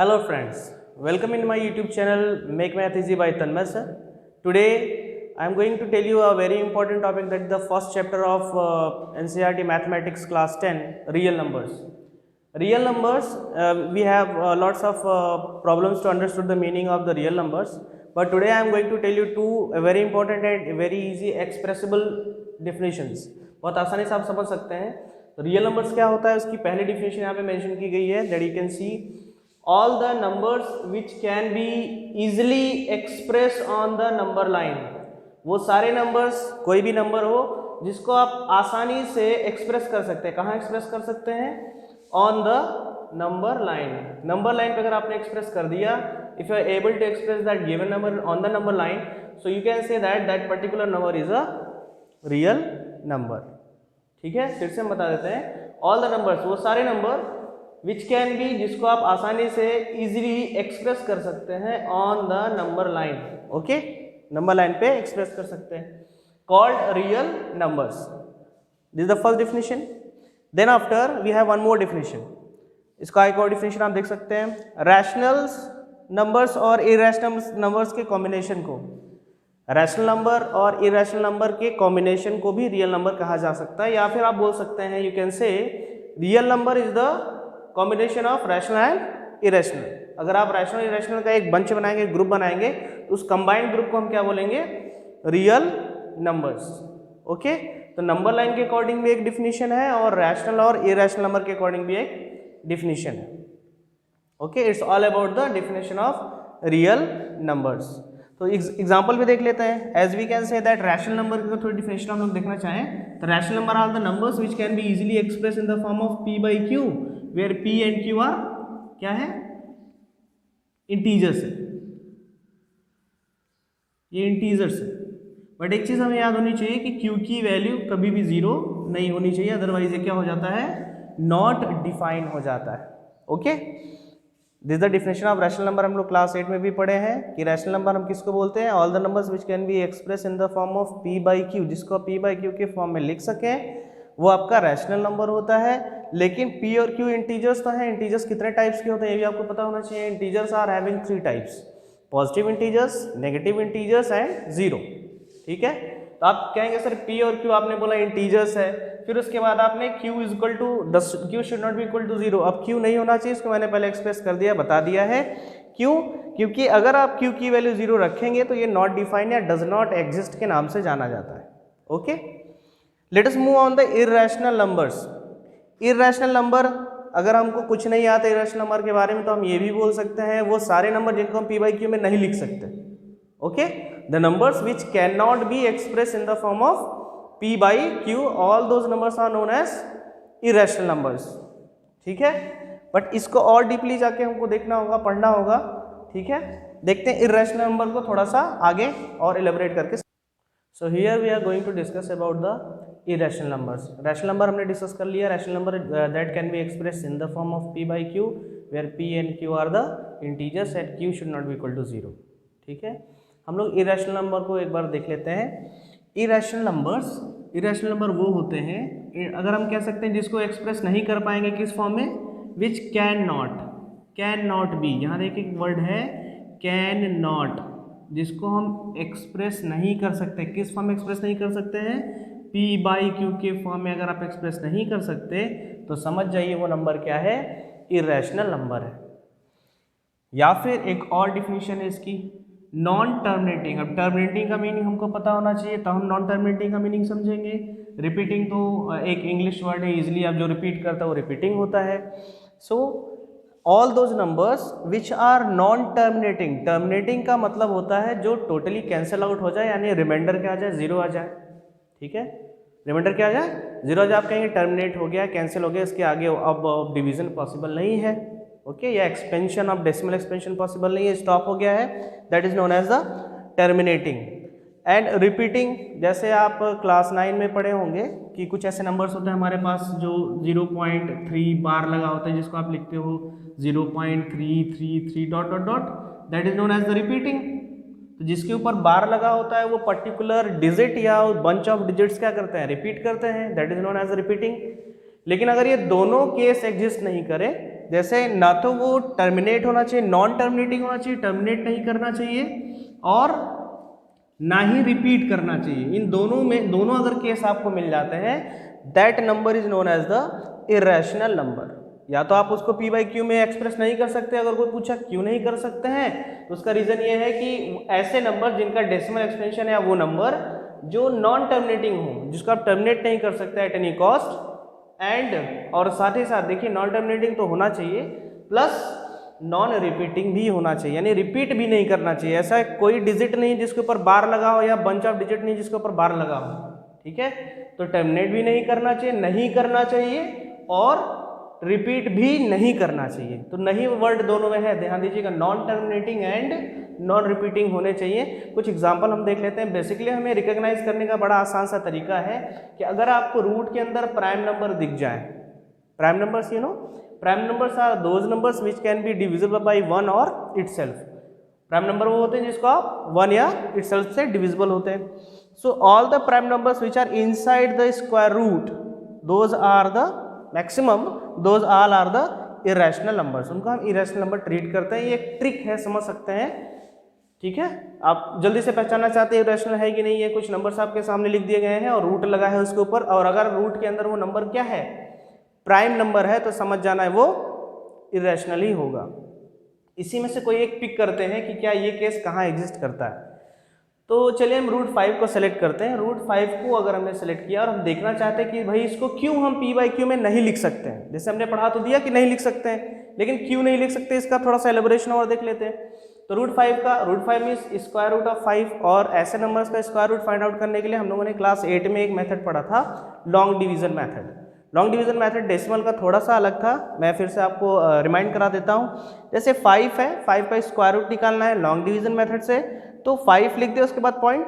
Hello friends, welcome in my YouTube channel Make Math Easy by Tanmay sir. Today I am going to tell you a very important topic, that is the first chapter of NCERT Mathematics class 10, real numbers. Real numbers, we have lots of problems to understand the meaning of the real numbers, but today I am going to tell you two very important and very easy expressible definitions. बहुत आसानी से आप समझ सकते हैं. तो real numbers क्या होता है, उसकी पहली डिफिनेशन यहाँ पे मेंशन की गई है, that you can see all the numbers which can be easily expressed on the number line. वो सारे नंबर्स, कोई भी नंबर हो जिसको आप आसानी से एक्सप्रेस कर सकते हैं. कहाँ एक्सप्रेस कर सकते हैं? On the number line. Number line पे अगर आपने एक्सप्रेस कर दिया, if you are able to express that given number on the number line, so you can say that that particular number is a real number. ठीक है, फिर से हम बता देते हैं. ऑल द नंबर्स, वो सारे नंबर विच कैन बी, जिसको आप आसानी से इजीली एक्सप्रेस कर सकते हैं on the number line. Okay, number line पे एक्सप्रेस कर सकते हैं, called real numbers. This is the first definition. Then after we have one more definition. इसका एक और डिफिनेशन आप देख सकते हैं. रैशनल नंबर्स और इरेशनल नंबर्स के कॉम्बिनेशन को, रैशनल नंबर और इरेशनल नंबर के कॉम्बिनेशन को भी रियल नंबर कहा जा सकता है. या फिर आप बोल सकते हैं, यू कैन से real number is the combination of rational and irrational. अगर आप रैशनल इरेशनल का एक बंच बनाएंगे, ग्रुप बनाएंगे, तो उस कंबाइंड ग्रुप को हम क्या बोलेंगे? Real numbers. ओके, तो नंबर लाइन के अकॉर्डिंग भी एक डिफिनेशन है और रैशनल और इरेशनल नंबर के अकॉर्डिंग भी एक डिफिनेशन है. Okay, it's all about the definition of real numbers. तो एग्जाम्पल भी देख लेते हैं. As we can say that rational number की थोड़ी डिफिनेशन हम लोग देखना चाहें, तो rational number are the numbers which can be easily express in the form of p by q, where p and q are क्या है? इंटीजर्स है. ये इंटीजर्स है. बट एक चीज हमें याद होनी चाहिए कि q की वैल्यू कभी भी 0 नहीं होनी चाहिए, अदरवाइज ये क्या हो जाता है? नॉट डिफाइन हो जाता है. Okay, this is the definition of rational number. हम लोग क्लास 8 में भी पढ़े हैं कि रैशनल नंबर हम किसको बोलते हैं? All the numbers which can be express in the form of p by q, जिसको आप p by q के फॉर्म में लिख सकें, वो आपका रैशनल नंबर होता है. लेकिन p और q इंटीजर्स तो हैं. इंटीजर्स कितने टाइप्स के होते हैं ये भी आपको पता होना चाहिए. Integers are having 3 types: positive integers, negative integers and zero. ठीक है, तो आप कहेंगे सर p और q आपने बोला इंटीजर्स है, फिर उसके बाद आपने q is equal to q should not be equal to 0. अब q नहीं होना चाहिए, इसको मैंने पहले एक्सप्रेस कर दिया, बता दिया है. क्यों? क्योंकि अगर आप q की वैल्यू 0 रखेंगे तो ये नॉट डिफाइंड या डज नॉट एग्जिस्ट के नाम से जाना जाता है. Okay, let us move on the irrational numbers. Irrational number, अगर हमको कुछ नहीं आता इरेशनल नंबर के बारे में, तो हम ये भी बोल सकते हैं वो सारे नंबर जिनको हम p by q में नहीं लिख सकते. Okay, the numbers which can not be express in the form of p by q, all those numbers are known as irrational numbers. ठीक है, बट इसको और डीपली जाके हमको देखना होगा, पढ़ना होगा. ठीक है, देखते हैं इरेशनल नंबर को थोड़ा सा आगे और एलेबोरेट करके. So here we are going to discuss about the irrational numbers. Rational number हमने डिस्कस कर लिया. Rational number that can be express in the form of p by q, where p and q are the integers and q should not be equal to 0. ठीक है, हम लोग irrational number को एक बार देख लेते हैं. इरेशनल नंबर वो होते हैं, अगर हम कह सकते हैं जिसको एक्सप्रेस नहीं कर पाएंगे किस फॉर्म में? विच कैन नॉट बी. यहाँ देखिए एक वर्ड है कैन नॉट, जिसको हम एक्सप्रेस नहीं कर सकते. किस फॉर्म में एक्सप्रेस नहीं कर सकते हैं? p by q के फॉर्म में अगर आप एक्सप्रेस नहीं कर सकते तो समझ जाइए वो नंबर क्या है? इरेशनल नंबर है. या फिर एक और डिफिनीशन है इसकी, नॉन टर्मिनेटिंग. अब टर्मिनेटिंग का मीनिंग हमको पता होना चाहिए, तो हम नॉन टर्मिनेटिंग का मीनिंग समझेंगे. रिपीटिंग तो एक इंग्लिश वर्ड है, इजिली आप जो रिपीट करता है वो रिपीटिंग होता है. So all those numbers which are non terminating. Terminating का मतलब होता है जो टोटली कैंसिल आउट हो जाए, यानी रिमाइंडर क्या आ जाए? 0 आ जाए. ठीक है, रिमाइंडर क्या आ जाए? 0 आ जाए. आप कहेंगे टर्मिनेट हो गया, कैंसिल हो गया, इसके आगे अब डिवीजन पॉसिबल नहीं है. ओके, या expansion of decimal expansion possible नहीं है, स्टॉप हो गया है, that is known as the terminating. And repeating, जैसे आप क्लास 9 में पढ़े होंगे कि कुछ ऐसे नंबर्स होते हैं हमारे पास जो 0.3 बार लगा होता है, जिसको आप लिखते हो 0.333 dot dot dot, that is known as the repeating. तो जिसके ऊपर बार लगा होता है वो पर्टिकुलर डिजिट या बंच ऑफ डिजिट्स क्या करते हैं? रिपीट करते हैं, that is known as repeating. लेकिन अगर ये दोनों केस एग्जिस्ट नहीं करे, जैसे ना तो वो टर्मिनेट होना चाहिए, नॉन टर्मिनेटिंग होना चाहिए, टर्मिनेट नहीं करना चाहिए, और ना ही रिपीट करना चाहिए। इन दोनों में, दोनों अगर केस आपको मिल जाते हैं, that number is known as the irrational number. या तो आप उसको p बाई क्यू में एक्सप्रेस नहीं कर सकते, अगर कोई पूछा क्यों नहीं कर सकते हैं तो उसका रीजन ये है कि ऐसे नंबर जिनका डेसिमल एक्सटेंशन है, वो नंबर जो नॉन टर्मिनेटिंग हो, जिसको आप टर्मिनेट नहीं कर सकते एट एनी कॉस्ट, एंड और साथ ही साथ देखिए नॉन टर्मिनेटिंग तो होना चाहिए, प्लस नॉन रिपीटिंग भी होना चाहिए, यानी रिपीट भी नहीं करना चाहिए। ऐसा कोई डिजिट नहीं जिसके ऊपर बार लगा हो, या बंच ऑफ डिजिट नहीं जिसके ऊपर बार लगा हो, ठीक है। तो टर्मिनेट भी नहीं करना चाहिए, नहीं करना चाहिए, और रिपीट भी नहीं करना चाहिए। तो नहीं वर्ड दोनों में है, ध्यान दीजिएगा, non terminating and non repeating होने चाहिए। कुछ एग्जांपल हम देख लेते हैं। बेसिकली हमें रिकॉग्नाइज करने का बड़ा आसान सा तरीका है कि अगर आपको रूट के अंदर प्राइम नंबर दिख जाए, prime numbers you know, prime numbers are those numbers which can be divisible by 1 और इटसेल्फ। प्राइम नंबर वो होते हैं जिसको आप 1 या इटसेल्फ से डिविजिबल होते हैं। So all the prime numbers which are inside the square root, those are the maximum, those all are the irrational numbers. उनको हम इरेशनल नंबर ट्रीट करते हैं। ये एक ट्रिक है, समझ सकते हैं, ठीक है। आप जल्दी से पहचानना चाहते हैं इरेशनल है कि नहीं है, कुछ नंबर्स आपके सामने लिख दिए गए हैं और रूट लगा है उसके ऊपर, और अगर रूट के अंदर वो नंबर क्या है, प्राइम नंबर है, तो समझ जाना है वो इरेशनल ही होगा। इसी में से कोई एक पिक करते हैं कि क्या ये केस कहाँ एग्जिस्ट करता है। तो चलिए हम रूट 5 को सेलेक्ट करते हैं। रूट 5 को अगर हमने सेलेक्ट किया और हम देखना चाहते हैं कि भाई इसको क्यों हम p बाई क्यू में नहीं लिख सकते हैं। जैसे हमने पढ़ा तो दिया कि नहीं लिख सकते हैं, लेकिन क्यों नहीं लिख सकते इसका थोड़ा सा एलेबोरेशन और देख लेते हैं। तो root 5 means square root of 5, और ऐसे नंबर्स का स्क्वायर रूट फाइंड आउट करने के लिए हम लोगों ने क्लास 8 में एक मेथड पढ़ा था, long division method. Long division method decimal का थोड़ा सा अलग था, मैं फिर से आपको रिमाइंड करा देता हूँ। जैसे 5 है, 5 का स्क्वायर रूट निकालना है लॉन्ग डिवीजन मेथड से, तो 5 लिख दे, उसके बाद point,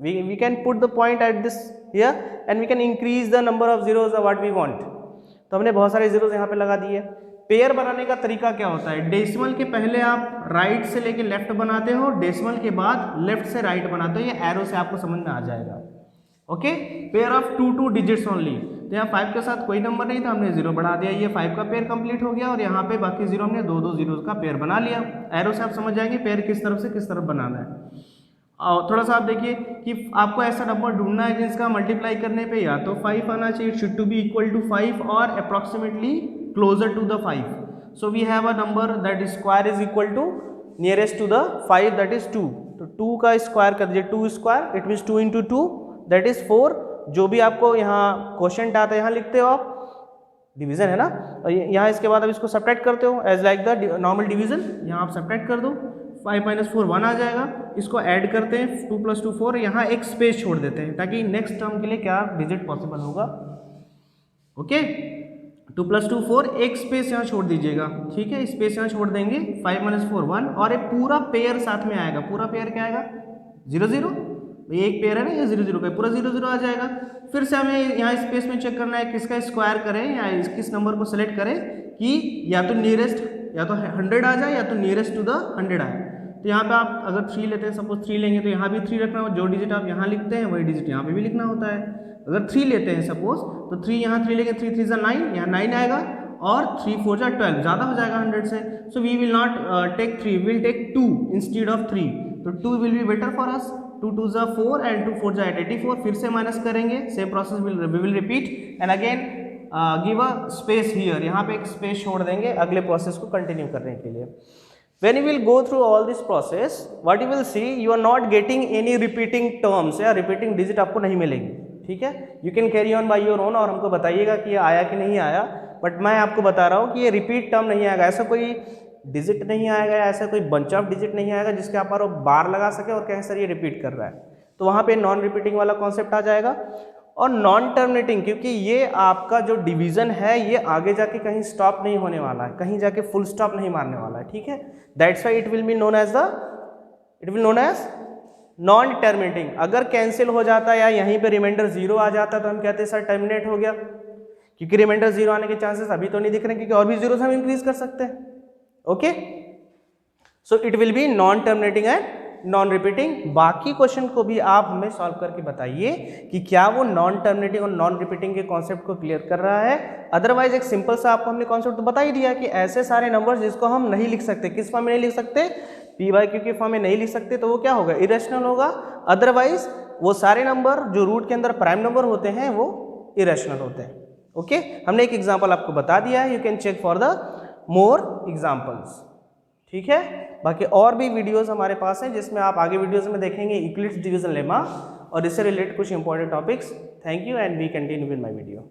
we can put the point at this here and we can increase the number of zeros what we want. तो हमने बहुत सारे जीरोज यहाँ पे लगा दिए। पेयर बनाने का तरीका क्या होता है, डेसिमल के पहले आप राइट से लेके लेफ्ट बनाते हो, डेसिमल के बाद लेफ्ट से राइट बनाते हो, ये एरो से आपको समझ में आ जाएगा। Okay, pair of 2 digits only. तो यहाँ 5 के साथ कोई नंबर नहीं था, हमने 0 बढ़ा दिया, ये 5 का पेयर कंप्लीट हो गया, और यहाँ पे बाकी 0 हमने 2 जीरोज का पेयर बना लिया। एरो से आप समझ जाएंगे पेयर किस तरफ से किस तरफ बनाना है। और थोड़ा सा आप देखिए कि आपको ऐसा नंबर ढूंढना है जिसका मल्टीप्लाई करने पे या तो 5 आना चाहिए, should to be equal to 5 और approximately closer to the 5। So we have a number that square is equal to nearest to the 5, that is 2। तो 2 का स्क्वायर कर दीजिए, 2 square it means 2 into 2 that is 4। जो भी आपको यहाँ question आता है यहाँ लिखते हो आप, डिवीजन है ना, और यहाँ इसके बाद आप इसको सब्ट्रैक्ट करते हो as like the normal division. यहाँ आप सब्ट्रैक्ट कर दो, 5 माइनस 4 1 आ जाएगा। इसको ऐड करते हैं, 2 प्लस 2 4, यहाँ एक स्पेस छोड़ देते हैं ताकि नेक्स्ट टर्म के लिए क्या डिजिट पॉसिबल होगा। ओके, 2 प्लस 2 4, एक स्पेस यहाँ छोड़ दीजिएगा, ठीक है, स्पेस यहाँ छोड़ देंगे, 5 माइनस 4 1, और एक पूरा पेयर साथ में आएगा। पूरा पेयर क्या आएगा, 0 0, ये एक पेयर है ना, ये 0 0 का पूरा 0 0 आ जाएगा। फिर से हमें यहाँ स्पेस में चेक करना है किसका स्क्वायर करें या किस नंबर को सेलेक्ट करें कि या तो नियरेस्ट, या तो 100 आ जाए या तो नियरेस्ट टू द 100 आए। तो यहाँ पे आप अगर 3 लेते हैं, सपोज 3 लेंगे तो यहाँ भी 3 रखना हो, जो डिजिट आप यहाँ लिखते हैं वही डिजिट यहाँ पे भी लिखना होता है। अगर 3 लेते हैं सपोज, तो 3 यहाँ 3 लेंगे, 3 3 जा 9, यहाँ 9 आएगा, और 3 4 जा 12, ज़्यादा हो जाएगा 100 से। So we will not take 3, we will take 2 instead of 3। तो 2 will be better for us, 2 2 जा 4 एंड 2 4 जा 84। फिर से माइनस करेंगे, same process we will repeat and again give a space here, यहाँ पे एक स्पेस छोड़ देंगे अगले प्रोसेस को कंटिन्यू करने के लिए। When you will go through all this process, what you will see, you are not getting any repeating terms या repeating digit आपको नहीं मिलेगी, ठीक है। You can carry on by your own, और हमको बताइएगा कि ये आया कि नहीं आया, बट मैं आपको बता रहा हूँ कि ये रिपीट टर्म नहीं आएगा। ऐसा कोई डिजिट नहीं आएगा, ऐसा कोई बंच ऑफ डिजिट नहीं आएगा जिसके आप पर बार लगा सके और कहें सर ये रिपीट कर रहा है। तो वहाँ पे नॉन रिपीटिंग वाला कॉन्सेप्ट आ जाएगा। और नॉन टर्मिनेटिंग, क्योंकि ये आपका जो डिवीजन है ये आगे जाके कहीं स्टॉप नहीं होने वाला है, कहीं जाके फुल स्टॉप नहीं मारने वाला है, ठीक है। That's why it will be known as non terminating. अगर कैंसिल हो जाता है या यहीं पे रिमाइंडर 0 आ जाता है तो हम कहते हैं सर टर्मिनेट हो गया, क्योंकि रिमाइंडर 0 आने के चांसेस अभी तो नहीं दिख रहे, क्योंकि और भी जीरोस हम इंक्रीज कर सकते हैं। Okay, so it will B non terminating and non repeating. बाकी क्वेश्चन को भी आप हमें सॉल्व करके बताइए कि क्या वो नॉन टर्मिनेटिंग और नॉन रिपीटिंग के कॉन्सेप्ट को क्लियर कर रहा है। अदरवाइज एक सिंपल सा आपको हमने कॉन्सेप्ट तो बता ही दिया कि ऐसे सारे नंबर्स जिसको हम नहीं लिख सकते, किस फॉर्म में नहीं लिख सकते, पी बाई क्यू के फॉर्म में नहीं लिख सकते, तो वो क्या होगा, इरेशनल होगा। अदरवाइज वो सारे नंबर जो रूट के अंदर प्राइम नंबर होते हैं वो इरेशनल होते हैं। ओके, हमने एक एग्जांपल आपको बता दिया है, you can check for the more examples. ठीक है, बाकी और भी वीडियोस हमारे पास हैं जिसमें आप आगे वीडियोस में देखेंगे यूक्लिड्स डिवीजन लेमा और इससे रिलेटेड कुछ important topics. Thank you and we continue with my video.